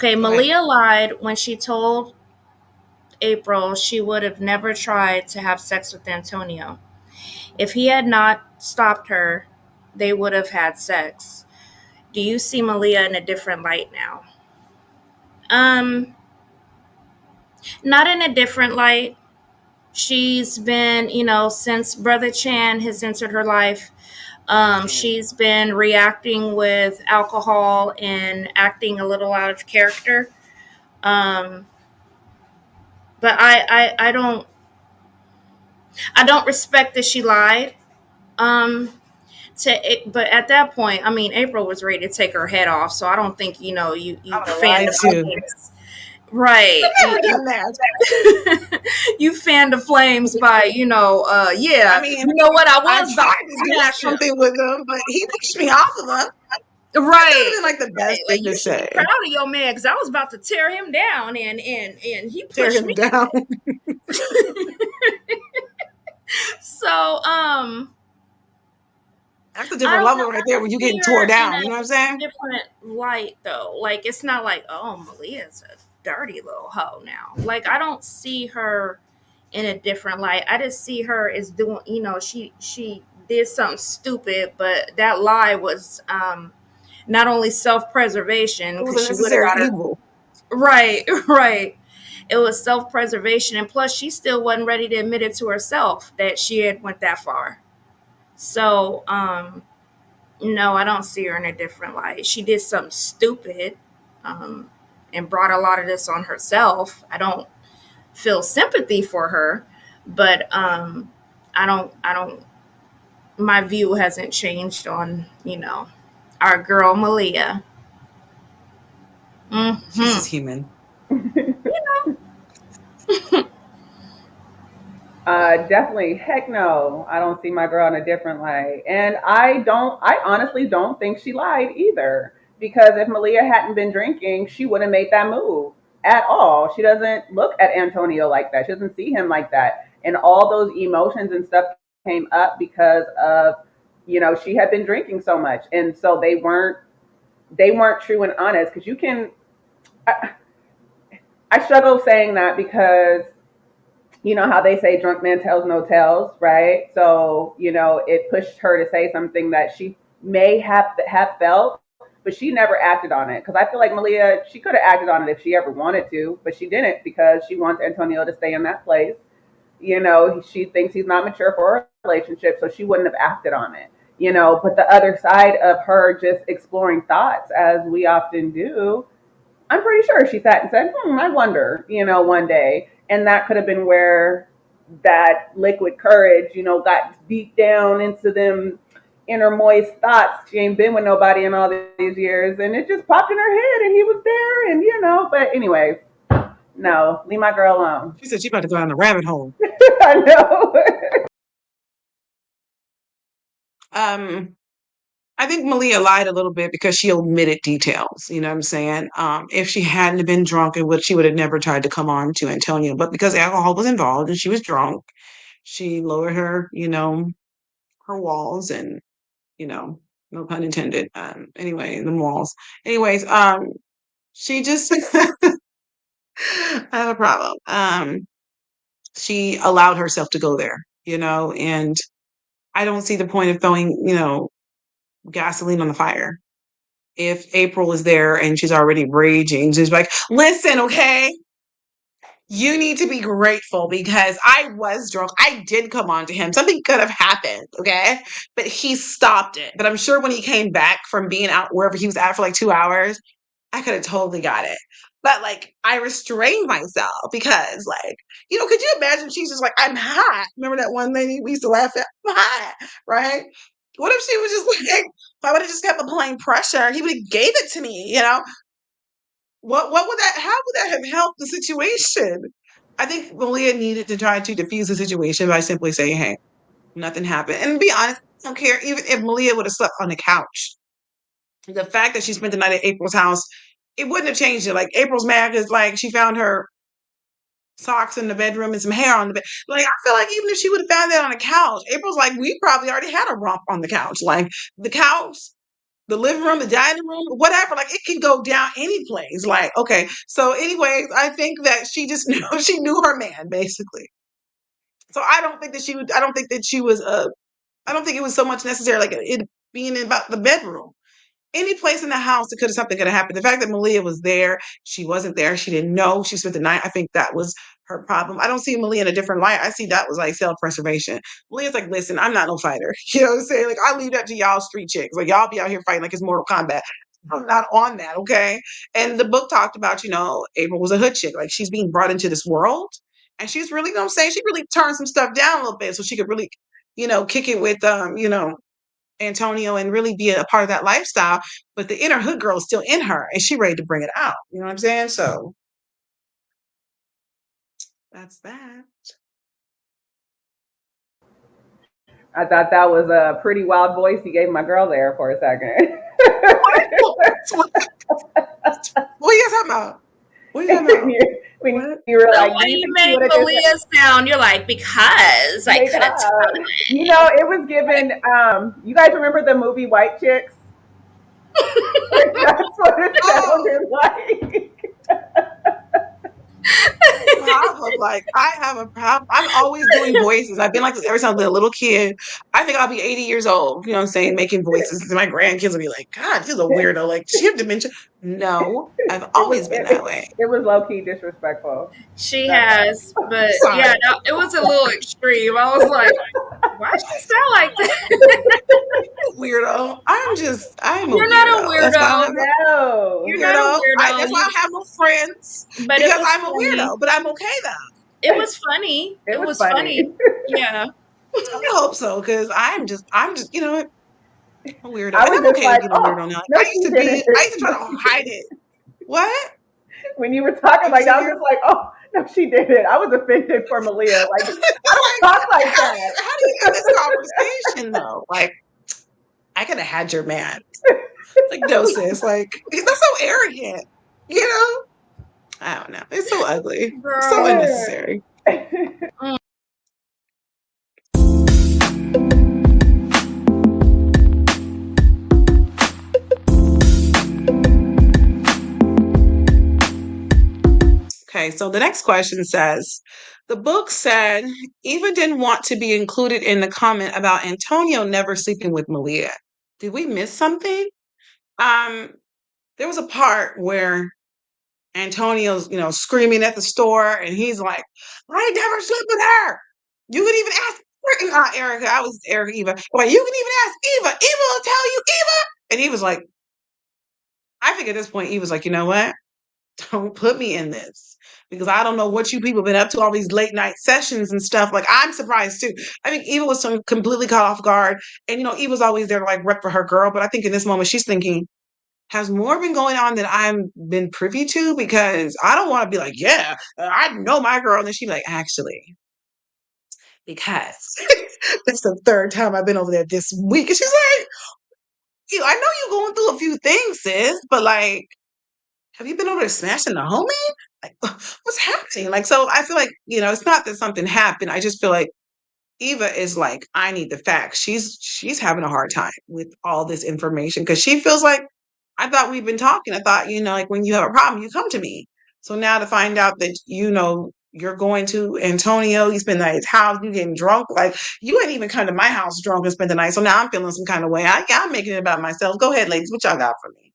Okay, Go ahead. Malia lied when she told April she would have never tried to have sex with Antonio. If he had not stopped her, they would have had sex. Do you see Malia in a different light now? Um, Not in a different light. She's been, since Brother Chan has entered her life, she's been reacting with alcohol and acting a little out of character. Um, but I don't respect that she lied. Um, but at that point, I mean, April was ready to take her head off, so I don't think I you would have fan lied the too. flames, right? Never done that. You fan the flames by I yeah, mean, you know what? I I was about tried to to do smash him, something with him, but he pushed me off of him. That could have right? been like the best Right. Like thing to you should be say. proud of your man because I was about to tear him down, and he Tear pushed him me. down. So That's a I different don't know. level right I there don't when you're see getting tore her in down. You know what I'm a saying? different light though. Like it's not like, oh, Malia's a dirty little hoe now. Like I don't see her in a different light. I just see her as doing, she did something stupid, but that lie was not only self preservation It was because a she would have necessary got her evil. right, right. It was self preservation, and plus she still wasn't ready to admit it to herself that she had went that far. So no, I don't see her in a different light. She did something stupid, um, and brought a lot of this on herself. I don't feel sympathy for her, but I don't. My view hasn't changed on our girl Malia. She's just Hmm. human. Definitely, heck no. I don't see my girl in a different light. And I honestly don't think she lied either. Because if Malia hadn't been drinking, she wouldn't have made that move at all. She doesn't look at Antonio like that. She doesn't see him like that. And all those emotions and stuff came up because of, she had been drinking so much. And so they weren't true and honest. Because I, I struggle saying that because you know how they say drunk man tells no tales, right? So, it pushed her to say something that she may have felt, but she never acted on it. Because I feel like Malia, she could have acted on it if she ever wanted to, but she didn't because she wants Antonio to stay in that place. She thinks he's not mature for a relationship, so she wouldn't have acted on it. But the other side of her just exploring thoughts, as we often do, I'm pretty sure she sat and said, I wonder, one day. And that could have been where that liquid courage, got deep down into them inner moist thoughts. She ain't been with nobody in all these years. And it just popped in her head and he was there. And, but anyway, no, leave my girl alone. She said she about to go down the rabbit hole. I know. Um, I think Malia lied a little bit because she omitted details. You know what I'm saying? If she hadn't been drunk, she would have never tried to come on to Antonio. But because alcohol was involved and she was drunk, she lowered her walls and you know, no pun intended. Anyway, the walls. Anyways, she just I have a problem. She allowed herself to go there, and I don't see the point of throwing, gasoline on the fire. If April is there and she's already raging, she's like, listen, okay, you need to be grateful because I was drunk. I did come on to him. Something could have happened, okay? But he stopped it. But I'm sure when he came back from being out wherever he was at for like 2 hours, I could have totally got it. But like, I restrained myself because, like, could you imagine? She's just like, I'm hot. Remember that one lady we used to laugh at? I'm hot, right? What if she was just like, if I would have just kept applying pressure, he would have gave it to me. What would that? How would that have helped the situation? I think Malia needed to try to diffuse the situation by simply saying, "Hey, nothing happened." And to be honest, I don't care even if Malia would have slept on the couch. The fact that she spent the night at April's house, it wouldn't have changed it. Like April's mad because like she found her socks in the bedroom and some hair on the bed. Like I feel like even if she would have found that on the couch, April's like, we probably already had a romp on the couch. Like the couch the living room, the dining room, whatever. Like it can go down any place. Like, okay. So anyways, I think that she just knew she knew her man, basically. So I don't think that she would I don't think that she was I don't think it was so much necessary like it being about the bedroom. Any place in the house that something could have happened. The fact that Malia was there, she wasn't there, she didn't know, she spent the night. I think that was her problem. I don't see Malia in a different light. I see that was like self-preservation. Malia's like, listen, I'm not no fighter. You know what I'm saying? Like I leave that to y'all street chicks. Like y'all be out here fighting like it's Mortal Kombat. I'm not on that, okay? And the book talked about, April was a hood chick. Like she's being brought into this world. And she's really, you know what I'm saying? She really turned some stuff down a little bit so she could really, kick it with Antonio and really be a part of that lifestyle. But the inner hood girl is still in her and she ready to bring it out. You know what I'm saying? So that's that. I thought that was a pretty wild voice you gave my girl there for a second. What are you talking about? What are you talking when, about? you, when What? you were The like, way do you you think she made would have just Malia sound, you're like, because I make could have up? done It was given. You guys remember the movie White Chicks? That's what it Oh, sounded like. problem. Like I have a problem. I'm always doing voices. I've been like this ever since I was a little kid. I think I'll be 80 years old. You know what I'm saying? Making voices. And my grandkids will be like, God, she's a weirdo. Like, does she have dementia? No, I've It was always been that way. it was low key disrespectful. She That's has, I'm but yeah, sorry. no, it was a little extreme. I was like, why does she sound like that? Weirdo. I'm a You're not a weirdo. That's why I don't weirdo. have no You're no. not a weirdo. weirdo. That's why I don't have no friends But it because was I'm a funny. weirdo. But I'm okay though. It was funny. It It was was funny. funny. Yeah. I hope so because I'm just, a weirdo, I and was I'm just okay with like, being a oh weirdo now. no, she didn't. I used to try No, to she hide didn't. it. What? When you were talking What you like that, I was saying? just like, oh no, she didn't. I was offended for Malia. Like, I don't Like, talk like how do you have this that. conversation though? Like, I could have had your man. Like, no, sis. Like, that's so arrogant. You know? I don't know. It's so ugly. So Girl. unnecessary. Mm. Okay, so the next question says the book said Eva didn't want to be included in the comment about Antonio never sleeping with Malia. Did we miss something? Um, there was a part where Antonio's, screaming at the store, and he's like, "I never slept with her. You can even ask Erica. I was Erica Eva. Like you can even ask Eva. Eva will tell you, Eva." And he was like, I think at this point, Eva's like, you know what? Don't put me in this because I don't know what you people been up to, all these late night sessions and stuff. Like I'm surprised too. I think Eva was completely caught off guard, and Eva's always there to like rep for her girl. But I think in this moment, she's thinking, has more been going on than I've been privy to? Because I don't want to be like, yeah, I know my girl. And then she's like, actually, because that's the third time I've been over there this week. And she's like, I know you're going through a few things, sis, but like, have you been over there smashing the homie? Like, what's happening? Like, so I feel like, it's not that something happened. I just feel like Eva is like, I need the facts. She's having a hard time with all this information because she feels like I thought we've been talking. I thought, like when you have a problem, you come to me. So now to find out that, you're going to Antonio, you spend the night at his house, you getting drunk. Like you ain't even come to my house drunk and spend the night. So now I'm feeling some kind of way. I'm making it about myself. Go ahead, ladies. What y'all got for me?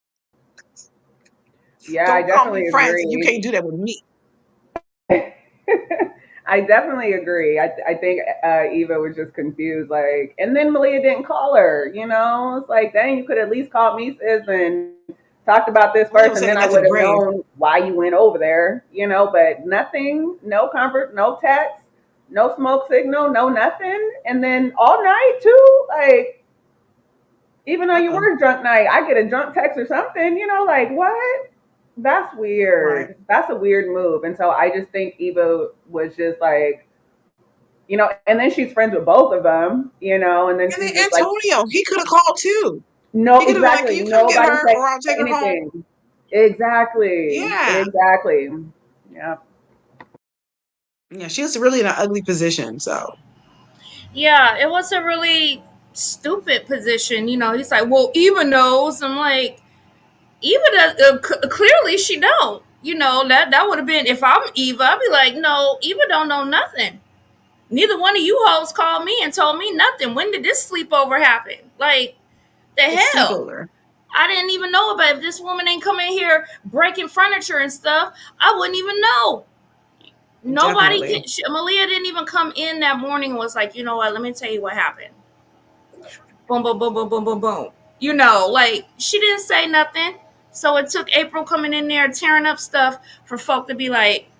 Yeah, I Don't call me definitely friends if you agree. can't do that with me. I definitely agree. I think Eva was just confused. Like, and then Malia didn't call her. It's like, dang, you could at least call me, sis, and talked about this Malia first, was and then taking I that to would the have grave. known why you went over there. But nothing, no comfort, no text, no smoke signal, no nothing, and then all night too. Like, even though you Uh-oh. were drunk night, I get a drunk text or something. Like what? That's Right. weird. That's a weird move. And so I just think Eva was just like, and then she's friends with both of them, and then And then she's just like, Antonio, he could have called too. no, He could have been like, exactly. can you come get Nobody her said or I'll take her home? anything. Exactly. Yeah. Exactly. Yeah. Yeah, she was really in an ugly position. So Yeah, it was a really stupid position. He's like, well, Eva knows. I'm like, Eva does, clearly she don't. That would have been, if I'm Eva, I'd be like, no, Eva don't know nothing. Neither one of you hoes called me and told me nothing. When did this sleepover happen? Like, the It's hell? sleepover. I didn't even know about it. If this woman ain't come in here breaking furniture and stuff, I wouldn't even know. Nobody, Definitely. Malia didn't even come in that morning and was like, you know what, let me tell you what happened. Boom, boom, boom, boom, boom, boom, boom. Like, she didn't say nothing. So it took April coming in there tearing up stuff for folk to be like,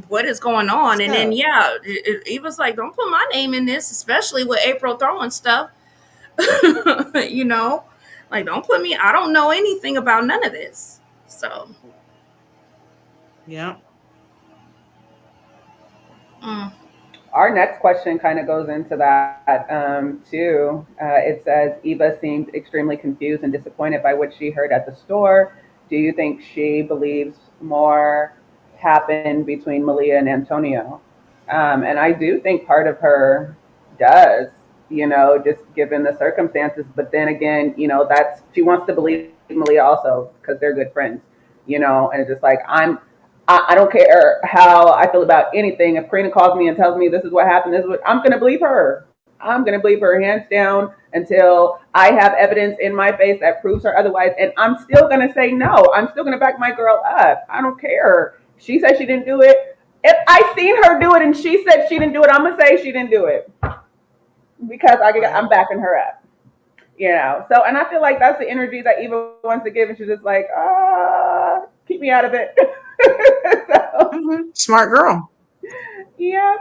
what is going on? And then, So, yeah, it was like, don't put my name in this, especially with April throwing stuff. you know, like, don't put me, I don't know anything about none of this. So, yeah. mm, Our next question kind of goes into that too. It says Eva seemed extremely confused and disappointed by what she heard at the store. Do you think she believes more happened between Malia and Antonio? And I do think part of her does, just given the circumstances. But then again, that's she wants to believe Malia also because they're good friends, and it's just like I don't care how I feel about anything. If Karina calls me and tells me this is what happened, this is what I'm going to believe her. I'm going to believe her hands down until I have evidence in my face that proves her otherwise. And I'm still going to say no. I'm still going to back my girl up. I don't care. She said she didn't do it. If I seen her do it and she said she didn't do it, I'm going to say she didn't do it because Right. I'm backing her up. So, and I feel like that's the energy that Eva wants to give, and she's just like, keep me out of it. So, Smart girl. yeah.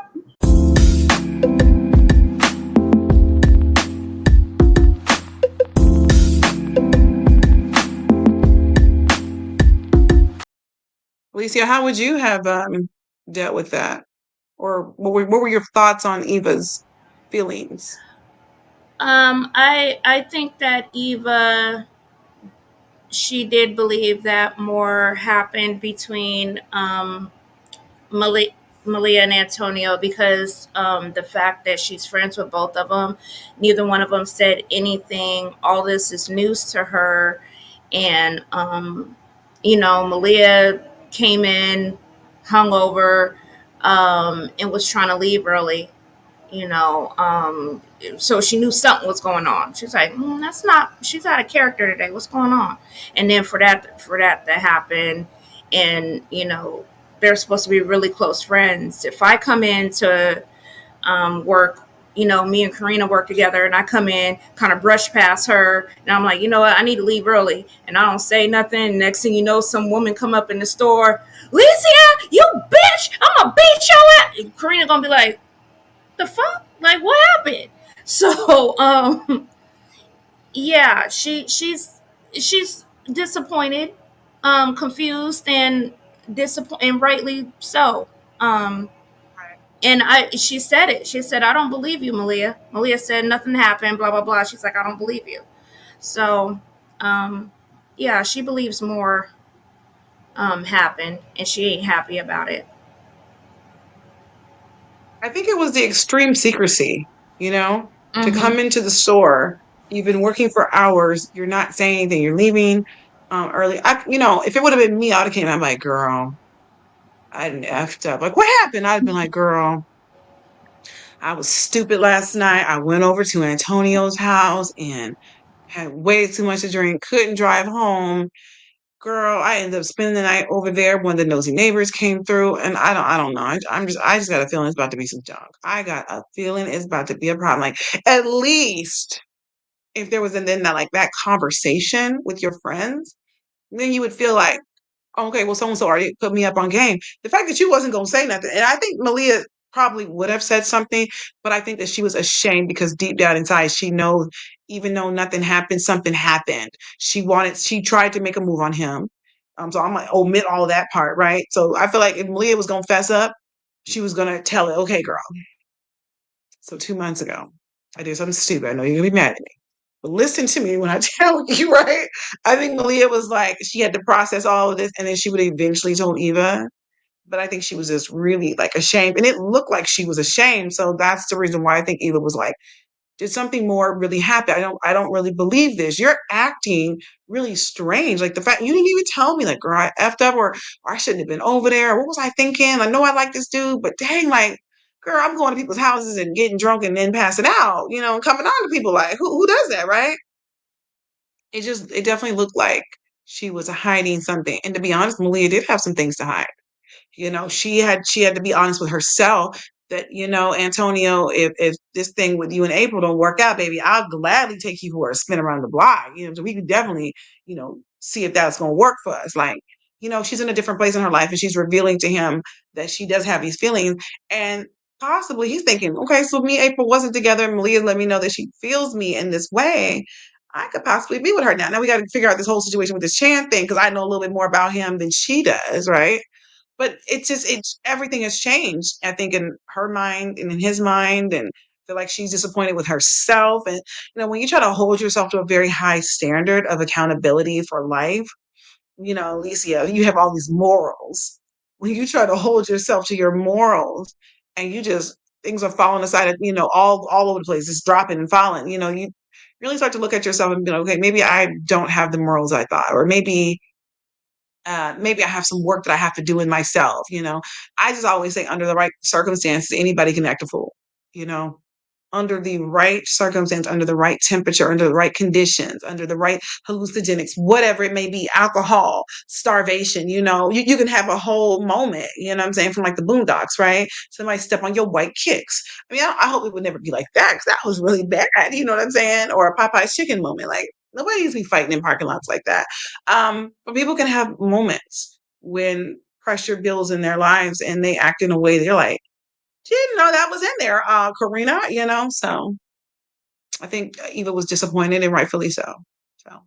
Alicia, how would you have dealt with that? Or what were your thoughts on Eva's feelings? I think that Eva, she did believe that more happened between Malia, Malia and Antonio, because the fact that she's friends with both of them, neither one of them said anything. All this is news to her, and Malia came in hungover, and was trying to leave early. you know um so she knew something was going on. She's like, that's not, she's out of character today, what's going on? And then for that to happen, and they're supposed to be really close friends. If I come in to work, me and Karina work together, and I come in, kind of brush past her, and I'm like, you know what, I need to leave early, and I don't say nothing. Next thing you know, some woman come up in the store, Licia, you bitch, I'm gonna beat your ass. Karina gonna be like, the fuck? Like, what happened? So, yeah, she's disappointed, confused, and disappointed, and rightly so. Um, and she said it. She said, "I don't believe you, Malia." Malia said, "Nothing happened." Blah blah blah. She's like, "I don't believe you." So, um, yeah, she believes more happened, and she ain't happy about it. I think it was the extreme secrecy, to Mm-hmm. come into the store. You've been working for hours. You're not saying anything. You're leaving early. If it would have been me, I'd have came. I'm like, girl, I didn't effed up. Like, what happened? I'd been like, girl, I was stupid last night. I went over to Antonio's house and had way too much to drink. Couldn't drive home. Girl, I ended up spending the night over there. One of the nosy neighbors came through, and I don't know. I just got a feeling it's about to be some junk. I got a feeling it's about to be a problem. Like, at least if there was, and then that, like, that conversation with your friends, then you would feel like, okay, well, so and so already put me up on game. The fact that you wasn't gonna say nothing, and I think Malia probably would have said something, but I think that she was ashamed because deep down inside she knows, even though nothing happened, something happened. She tried to make a move on him. So I'm gonna omit all that part, right? So I feel like if Malia was gonna fess up, she was gonna tell it, okay, girl. So 2 months ago, I did something stupid. I know you're gonna be mad at me. But listen to me when I tell you, right? I think Malia was like, she had to process all of this, and then she would eventually told Eva. But I think she was just really like ashamed. And it looked like she was ashamed. So that's the reason why I think Eva was like, did something more really happen? I don't really believe this. You're acting really strange. Like the fact you didn't even tell me, like, girl, I effed up, or I shouldn't have been over there. What was I thinking? I know I like this dude, but dang, like, girl, I'm going to people's houses and getting drunk and then passing out, and coming on to people. Like, who does that, right? It definitely looked like she was hiding something. And to be honest, Malia did have some things to hide. She had to be honest with herself that, Antonio, if this thing with you and April don't work out, baby, I'll gladly take you for a spin around the block. So we could definitely, see if that's gonna work for us. Like, she's in a different place in her life and she's revealing to him that she does have these feelings. And possibly he's thinking, okay, so me and April wasn't together and Malia let me know that she feels me in this way. I could possibly be with her now. Now we got to figure out this whole situation with this Chan thing because I know a little bit more about him than she does, right? But it's everything has changed, I think, in her mind and in his mind, and I feel like she's disappointed with herself. And when you try to hold yourself to a very high standard of accountability for life, Alicia, you have all these morals. When you try to hold yourself to your morals and you just things are falling aside, all over the place, it's dropping and falling, you really start to look at yourself and be like, okay, maybe I don't have the morals I thought, or maybe I have some work that I have to do in myself. I just always say under the right circumstances, anybody can act a fool, you know, under the right circumstance, under the right temperature, under the right conditions, under the right hallucinogenics, whatever it may be, alcohol, starvation, you can have a whole moment, what I'm saying, from like the Boondocks, right? Somebody step on your white kicks. I mean, I hope it would never be like that because that was really bad, you know what I'm saying? Or a Popeye's chicken moment. Like, nobody needs to be fighting in parking lots like that. But people can have moments when pressure builds in their lives and they act in a way they're like, didn't know that was in there, Karina, So I think Eva was disappointed and rightfully so. So